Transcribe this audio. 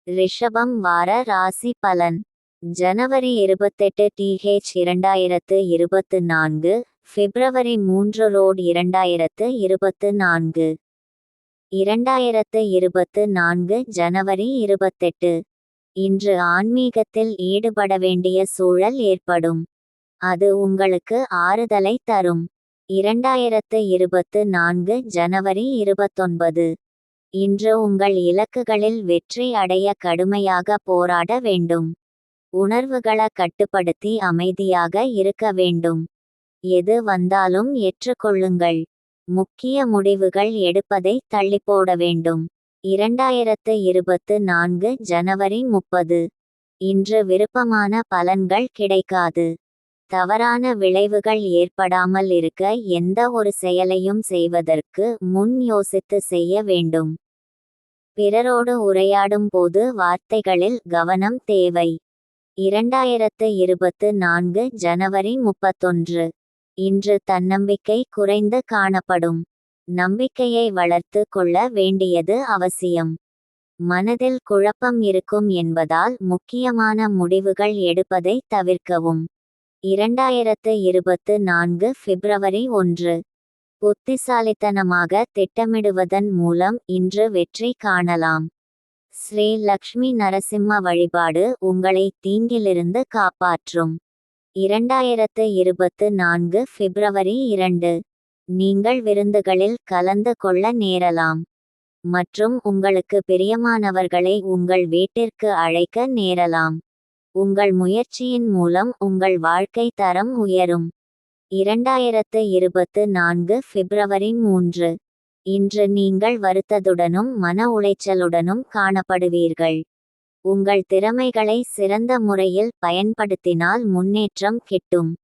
ரிஷபம் வார ராசி பலன். ஜனவரி 28 TH 2024, பிப்ரவரி 3 ரோட் 2024. 2024 ஜனவரி 28. இன்று ஆன்மீகத்தில் ஈடுபட வேண்டிய சூழல் ஏற்படும். அது உங்களுக்கு ஆறுதலை தரும். 2024 ஜனவரி 29. இன்று உங்கள் இலக்குகளில் வெற்றி அடைய கடுமையாக போராட வேண்டும். உணர்வுகளை கட்டுப்படுத்தி அமைதியாக இருக்க வேண்டும். எது வந்தாலும் ஏற்றுக்கொள்ளுங்கள். முக்கிய முடிவுகள் எடுப்பதை தள்ளிப்போட வேண்டும். 2024 ஜனவரி 30. இன்று விருப்பமான பலன்கள் கிடைக்காது. தவறான விளைவுகள் ஏற்படாமல் இருக்க எந்த ஒரு செயலையும் செய்வதற்கு முன் யோசித்து செய்ய வேண்டும். பிறரோடு உரையாடும் போது வார்த்தைகளில் கவனம் தேவை. 2024 ஜனவரி 31. இன்று தன்னம்பிக்கை குறைந்து காணப்படும். நம்பிக்கையை வளர்த்து கொள்ள வேண்டியது அவசியம். மனதில் குழப்பம் இருக்கும் என்பதால் முக்கியமான முடிவுகள் எடுப்பதை தவிர்க்கவும். 2024 பிப்ரவரி 1. புத்திசாலித்தனமாக திட்டமிடுவதன் மூலம் இன்று வெற்றி காணலாம். ஸ்ரீ லக்ஷ்மி நரசிம்ம வழிபாடு உங்களை தீங்கிலிருந்து காப்பாற்றும். 2024 பிப்ரவரி 2. நீங்கள் விருந்துகளில் கலந்து கொள்ள நேரலாம். மற்றும் உங்களுக்கு பிரியமானவர்களை உங்கள் வீட்டிற்கு அழைக்க நேரலாம். உங்கள் முயற்சியின் மூலம் உங்கள் வாழ்க்கை தரம் உயரும். 2024 பிப்ரவரி 3. இன்று நீங்கள் வருத்தத்துடனும் மன உளைச்சலுடனும் காணப்படுவீர்கள். உங்கள் திறமைகளை சிறந்த முறையில் பயன்படுத்தினால் முன்னேற்றம் கிட்டும்.